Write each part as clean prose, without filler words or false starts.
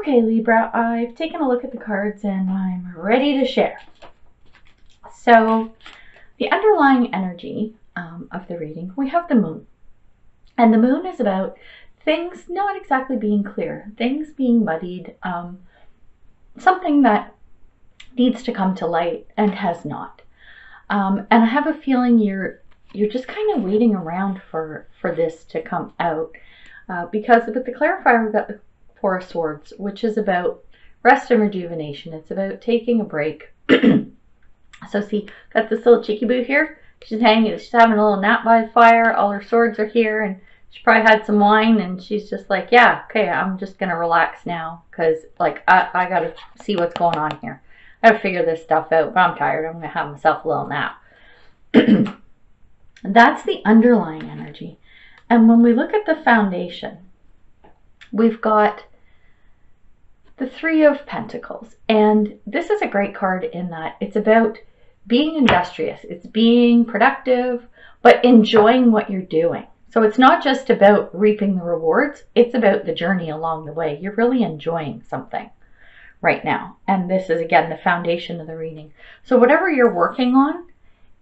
Okay, Libra, I've taken a look at the cards and I'm ready to share. So the underlying energy of the reading, we have the moon. And the moon is about things not exactly being clear, things being muddied, something that needs to come to light and has not. And I have a feeling you're just kind of waiting around for this to come out. Because with the clarifier, we've got the Four of Swords, which is about rest and rejuvenation. It's about taking a break. So see, got this little cheeky boo here. She's having a little nap by the fire. All her swords are here, and she probably had some wine, and she's just like, yeah, okay, I'm just gonna relax now, because like I gotta see what's going on here. I gotta figure this stuff out, but I'm tired. I'm gonna have myself a little nap. That's the underlying energy. And when we look at the foundation, we've got the Three of Pentacles. And this is a great card in that it's about being industrious. It's being productive, but enjoying what you're doing. So it's not just about reaping the rewards. It's about the journey along the way. You're really enjoying something right now. And this is, again, the foundation of the reading. So whatever you're working on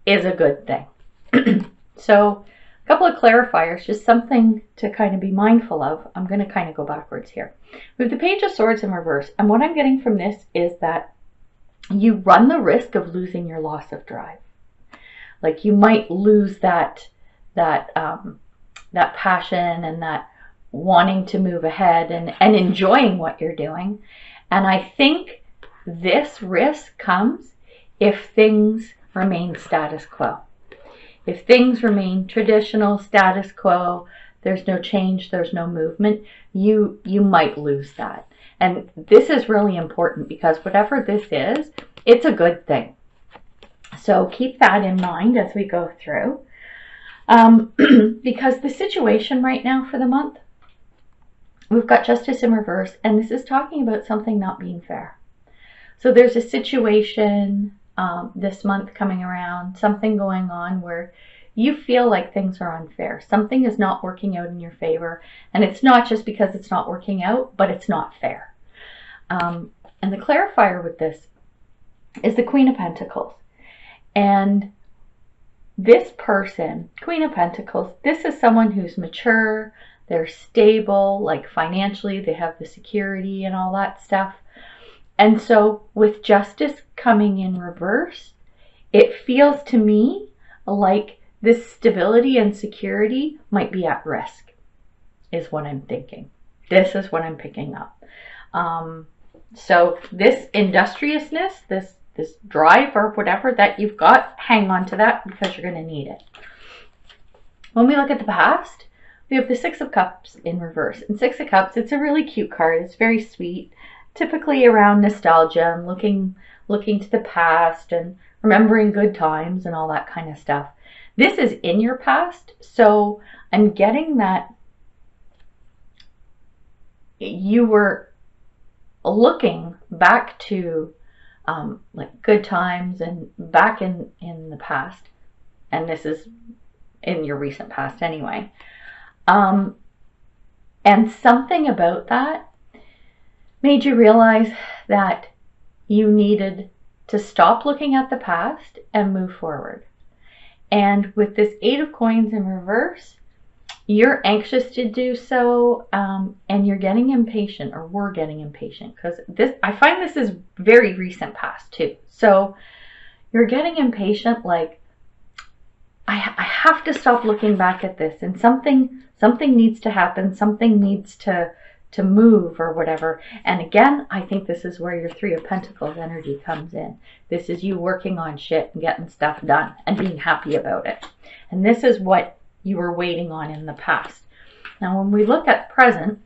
is a good thing. So a couple of clarifiers, just something to kind of be mindful of. I'm going to kind of go backwards here. We have the Page of Swords in reverse. And what I'm getting from this is that you run the risk of losing your loss of drive. Like you might lose that passion and that wanting to move ahead and enjoying what you're doing. And I think this risk comes if things remain status quo. If things remain traditional, status quo, there's no change, there's no movement, you might lose that. And this is really important because whatever this is, it's a good thing. So keep that in mind as we go through. Because the situation right now for the month, we've got Justice in reverse, and this is talking about something not being fair. So there's a situation this month coming around, something going on where you feel like things are unfair. Something is not working out in your favor. And it's not just because it's not working out, but it's not fair. And the clarifier with this is the Queen of Pentacles. And this person, Queen of Pentacles, this is someone who's mature, they're stable, like financially, they have the security and all that stuff. And so with Justice coming in reverse, it feels to me like this stability and security might be at risk, is what I'm thinking. This is what I'm picking up. So this industriousness, this drive or whatever that you've got, hang on to that because you're going to need it. When we look at the past, we have the Six of Cups in reverse. And Six of Cups, it's a really cute card. It's very sweet. Typically around nostalgia and looking to the past and remembering good times and all that kind of stuff. This is in your past, so I'm getting that you were looking back to like good times and back in the past, and this is in your recent past anyway. And something about that made you realize that you needed to stop looking at the past and move forward. And with this Eight of Coins in reverse, you're anxious to do so, and you're getting impatient, or we're getting impatient, because I find this is very recent past too. So you're getting impatient, like I have to stop looking back at this, and something needs to happen, something needs to move or whatever. And again, I think this is where your Three of Pentacles energy comes in. This is you working on shit and getting stuff done and being happy about it. And this is what you were waiting on in the past. Now, when we look at present,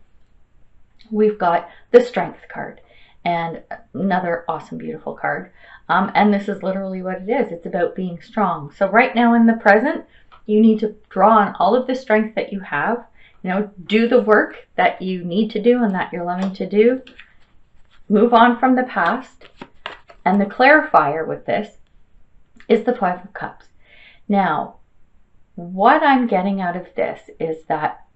we've got the Strength card, and another awesome, beautiful card. And this is literally what it is. It's about being strong. So right now in the present, you need to draw on all of the strength that you have. You know, do the work that you need to do and that you're loving to do. Move on from the past. And the clarifier with this is the Five of Cups. Now, what I'm getting out of this is that,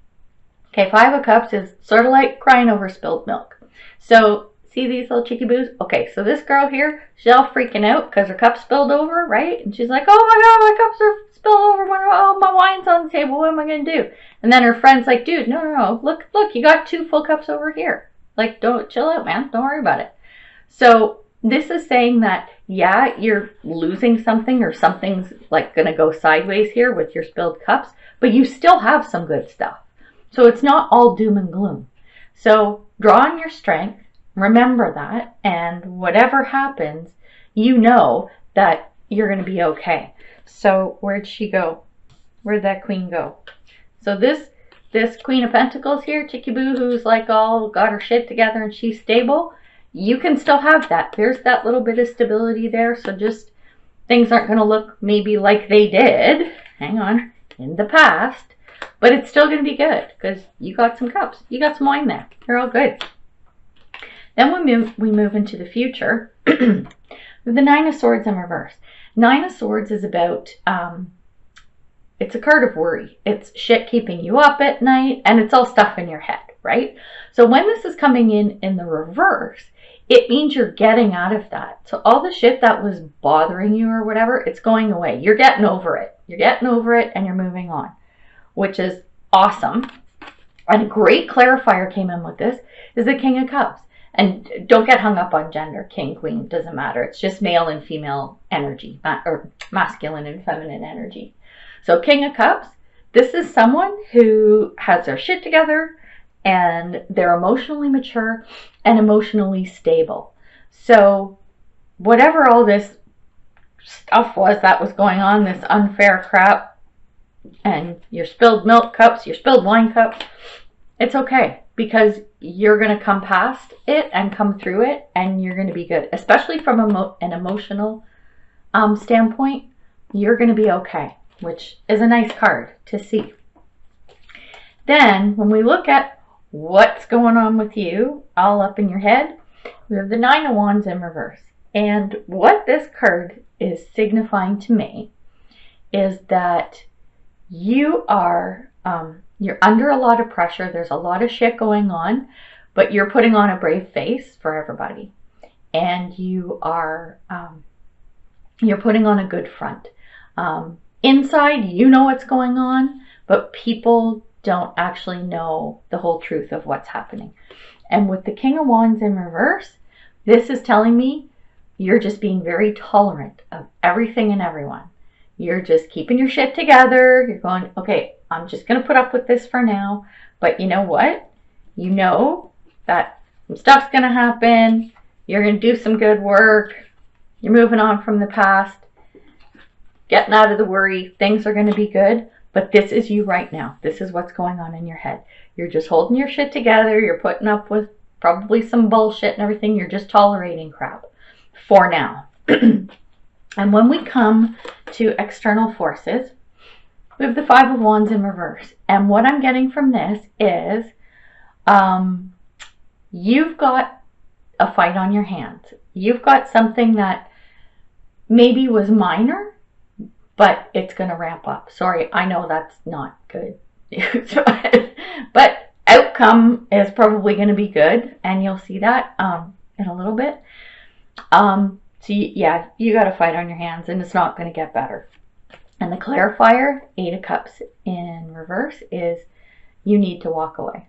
okay, Five of Cups is sort of like crying over spilled milk. So see these little cheeky boos? Okay, so this girl here, she's all freaking out because her cup spilled over, right? And she's like, oh my God, my cups are spilled over. Oh, my wine's on the table. What am I going to do? And then her friend's like, dude, no. Look, you got 2 full cups over here. Like, don't chill out, man. Don't worry about it. So this is saying that, yeah, you're losing something or something's like going to go sideways here with your spilled cups, but you still have some good stuff. So it's not all doom and gloom. So draw on your strength, remember that, and whatever happens, you know that you're going to be okay. So where'd she go? Where'd that queen go? So this Queen of Pentacles here, Chicky Boo, who's like all got her shit together and she's stable, you can still have that. There's that little bit of stability there. So just things aren't going to look maybe like they did, hang on, in the past, but it's still going to be good because you got some cups. You got some wine there. You're all good. Then we move into the future with the 9 of Swords in reverse. 9 of Swords is about, it's a card of worry. It's shit keeping you up at night, and it's all stuff in your head, right? So when this is coming in the reverse, it means you're getting out of that. So all the shit that was bothering you or whatever, it's going away. You're getting over it. You're getting over it and you're moving on, which is awesome. And a great clarifier came in with this is the King of Cups. And don't get hung up on gender. King, queen, doesn't matter. It's just male and female energy, or masculine and feminine energy. So King of Cups, this is someone who has their shit together and they're emotionally mature and emotionally stable. So whatever all this stuff was that was going on, this unfair crap, and your spilled milk cups, your spilled wine cups, it's okay because you're going to come past it and come through it and you're going to be good. Especially from an emotional standpoint, you're going to be okay, which is a nice card to see. Then when we look at what's going on with you all up in your head, we have the 9 of Wands in reverse. And what this card is signifying to me is that you are, you're under a lot of pressure. There's a lot of shit going on, but you're putting on a brave face for everybody. And you are, you're putting on a good front. Inside, you know what's going on, but people don't actually know the whole truth of what's happening. And with the King of Wands in reverse, this is telling me you're just being very tolerant of everything and everyone. You're just keeping your shit together. You're going, okay, I'm just going to put up with this for now. But you know what? You know that some stuff's going to happen. You're going to do some good work. You're moving on from the past. Getting out of the worry. Things are going to be good. But this is you right now. This is what's going on in your head. You're just holding your shit together. You're putting up with probably some bullshit and everything. You're just tolerating crap for now. And when we come to external forces, we have the 5 of Wands in reverse. And what I'm getting from this is you've got a fight on your hands. You've got something that maybe was minor, but it's going to ramp up. Sorry, I know that's not good. But outcome is probably going to be good, and you'll see that in a little bit. So yeah, you got a fight on your hands, and it's not going to get better. And the clarifier, 8 of Cups in reverse, is you need to walk away.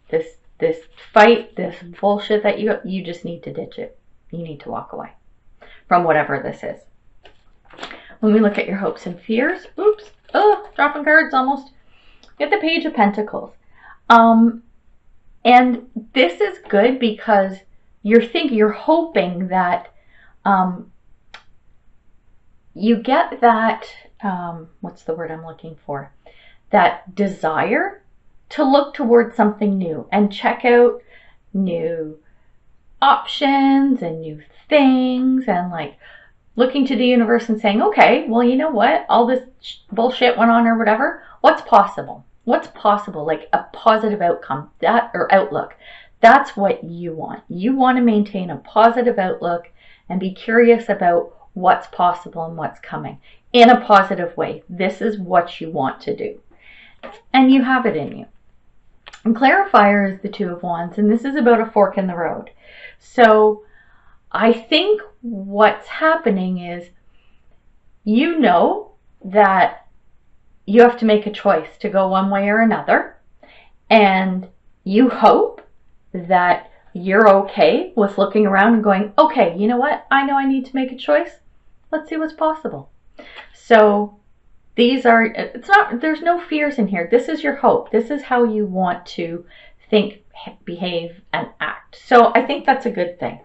This fight, this bullshit that you just need to ditch it. You need to walk away from whatever this is. When we look at your hopes and fears, oops, oh, dropping cards almost. Get the Page of Pentacles. And this is good because you're hoping that you get that, what's the word I'm looking for? That desire to look towards something new and check out new options and new things and like looking to the universe and saying, okay, well, you know what? All this bullshit went on or whatever. What's possible? What's possible? Like a positive outcome, that or outlook. That's what you want. You want to maintain a positive outlook and be curious about what's possible and what's coming in a positive way. This is what you want to do. And you have it in you. And clarifier is the Two of Wands, and this is about a fork in the road. So I think what's happening is, you know that you have to make a choice to go one way or another, and you hope that you're okay with looking around and going, okay, you know what? I know I need to make a choice. Let's see what's possible. So these are, it's not, there's no fears in here. This is your hope. This is how you want to think, behave, and act. So I think that's a good thing.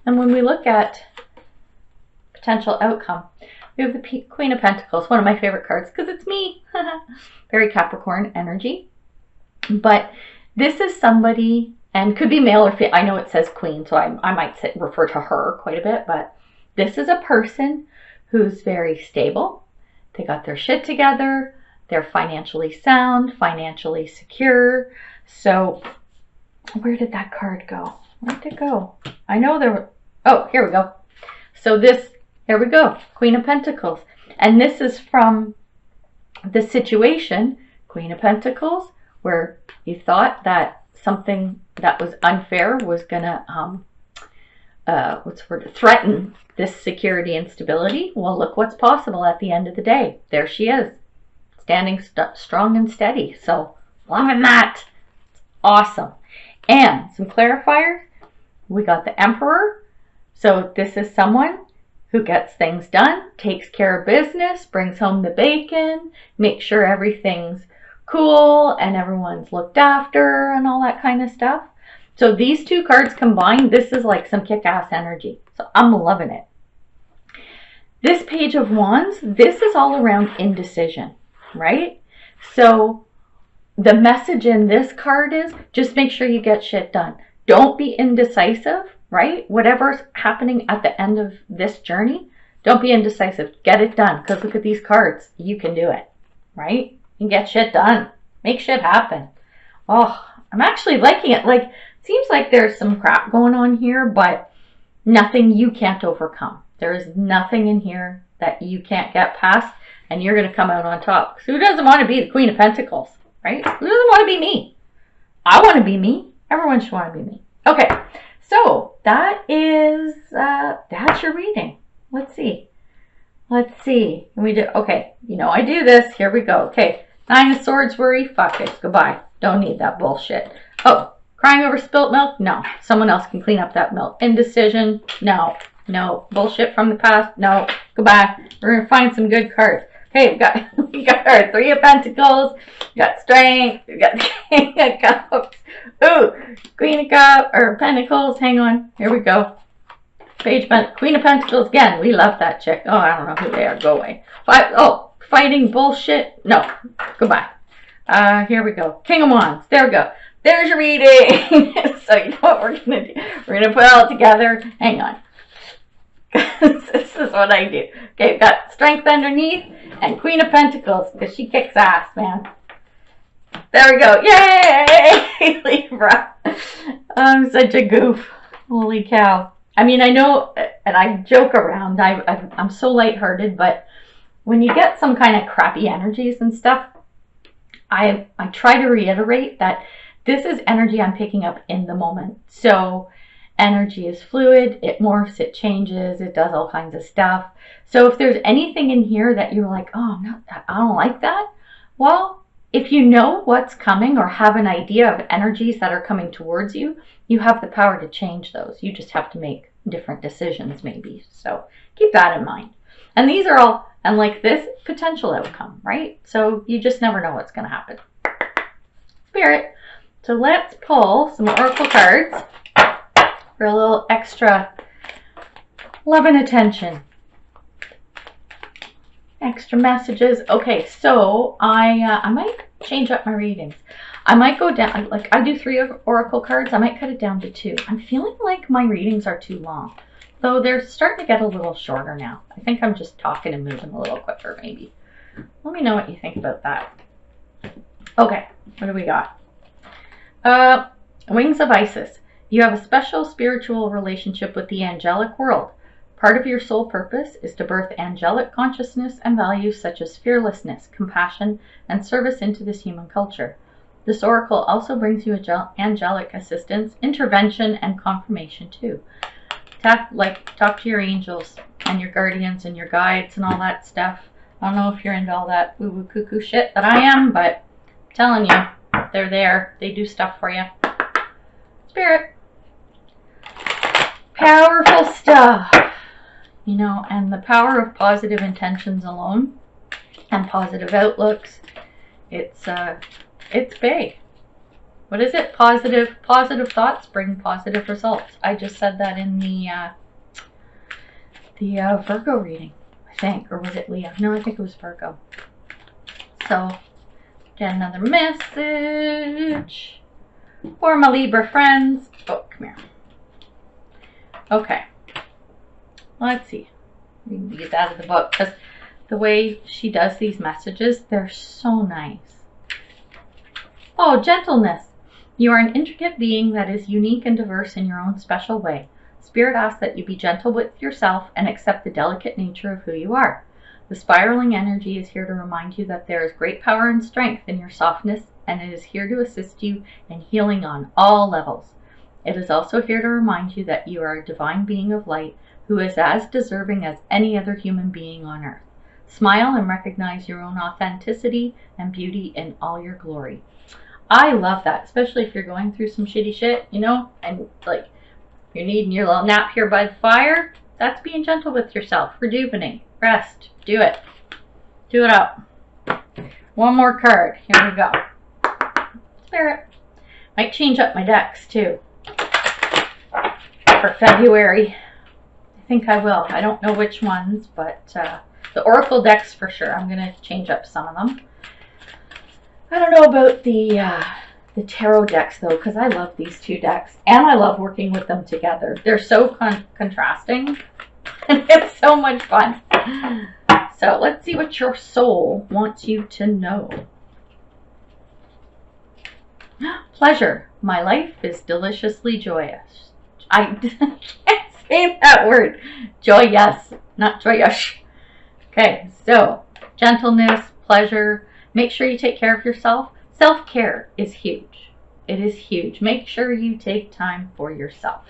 And when we look at potential outcome, we have the Queen of Pentacles, one of my favorite cards because it's me. Very Capricorn energy. But this is somebody, and could be male or female. I know it says queen, so I might refer to her quite a bit, but this is a person who's very stable. They got their shit together. They're financially sound, financially secure. So where did that card go? Where did it go? I know there were, oh, here we go. So this, here we go, Queen of Pentacles. And this is from the situation, Queen of Pentacles, where you thought that something that was unfair was gonna threaten this security and stability. Well, look what's possible at the end of the day. There she is, standing strong and steady. So loving that. Awesome. And some clarifiers. We got the Emperor. So this is someone who gets things done, takes care of business, brings home the bacon, makes sure everything's cool and everyone's looked after and all that kind of stuff. So these two cards combined, this is like some kick-ass energy. So I'm loving it. This Page of Wands, this is all around indecision, right? So the message in this card is just make sure you get shit done. Don't be indecisive, right? Whatever's happening at the end of this journey, don't be indecisive. Get it done, because look at these cards. You can do it, right? You can get shit done. Make shit happen. Oh, I'm actually liking it. Like, seems like there's some crap going on here, but nothing you can't overcome. There is nothing in here that you can't get past, and you're going to come out on top. So who doesn't want to be the Queen of Pentacles, right? Who doesn't want to be me? I want to be me. Everyone should want to be me. Okay, so that is, that's your reading. Let's see. Let's see. We do, okay, you know I do this. Here we go. Okay, Nine of Swords, worry, fuck it, goodbye. Don't need that bullshit. Oh, crying over spilt milk? No. Someone else can clean up that milk. Indecision? No. No. Bullshit from the past? No. Goodbye. We're going to find some good cards. Okay, we got our Three of Pentacles. We got Strength. We got King of Cups. Ooh, Queen of Cups, or Pentacles. Hang on. Here we go. Queen of Pentacles again. We love that chick. Oh, I don't know who they are. Go away. Fighting bullshit? No. Goodbye. Here we go. King of Wands. There we go. There's your reading. So you know what we're going to do? We're going to put it all together. Hang on. This is what I do. Okay, we've got Strength underneath and Queen of Pentacles because she kicks ass, man. There we go. Yay! Libra. I'm such a goof. Holy cow. I mean, I know, and I joke around. I'm so lighthearted, but when you get some kind of crappy energies and stuff, I try to reiterate that this is energy I'm picking up in the moment. So energy is fluid, it morphs, it changes, it does all kinds of stuff. So if there's anything in here that you're like, oh, I don't like that, well, if you know what's coming or have an idea of energies that are coming towards you, you have the power to change those. You just have to make different decisions maybe. So keep that in mind. And these are all, and like this, potential outcome, right? So you just never know what's going to happen. Spirit. So let's pull some oracle cards for a little extra love and attention. Extra messages. Okay, so I might change up my readings. I might go down, like I do 3 oracle cards. I might cut it down to 2. I'm feeling like my readings are too long, though they're starting to get a little shorter now. I think I'm just talking and moving a little quicker maybe. Let me know what you think about that. Okay, what do we got? Wings of Isis. You have a special spiritual relationship with the angelic world. Part of your soul purpose is to birth angelic consciousness and values such as fearlessness, compassion, and service into this human culture. This oracle also brings you angelic assistance, intervention, and confirmation too. Talk to your angels and your guardians and your guides and all that stuff. I don't know if you're into all that woo-woo cuckoo shit that I am, but I'm telling you, they're there. They do stuff for you. Spirit. Powerful stuff. You know, and the power of positive intentions alone and positive outlooks, it's big. What is it? Positive thoughts bring positive results. I just said that in the Virgo reading, I think, or was it Leo? No, I think it was Virgo. So, get another message for my Libra friends. Oh, come here. Okay. Let's see. We can get out of the book because the way she does these messages, they're so nice. Oh, gentleness. You are an intricate being that is unique and diverse in your own special way. Spirit asks that you be gentle with yourself and accept the delicate nature of who you are. The spiraling energy is here to remind you that there is great power and strength in your softness, and it is here to assist you in healing on all levels. It is also here to remind you that you are a divine being of light who is as deserving as any other human being on earth. Smile and recognize your own authenticity and beauty in all your glory. I love that, especially if you're going through some shitty shit, you know, and like you're needing your little nap here by the fire. That's being gentle with yourself. Rejuvenate. Rest. Do it. Do it up. One more card. Here we go. Spirit. Might change up my decks too for February. I think I will. I don't know which ones, but the Oracle decks for sure. I'm going to change up some of them. I don't know about the tarot decks though, because I love these two decks and I love working with them together. They're so contrasting and it's so much fun. So let's see what your soul wants you to know. Pleasure. My life is deliciously joyous. I can't say that word. Joyous, not joyous. Okay, so gentleness, pleasure. Make sure you take care of yourself. Self-care is huge. It is huge. Make sure you take time for yourself.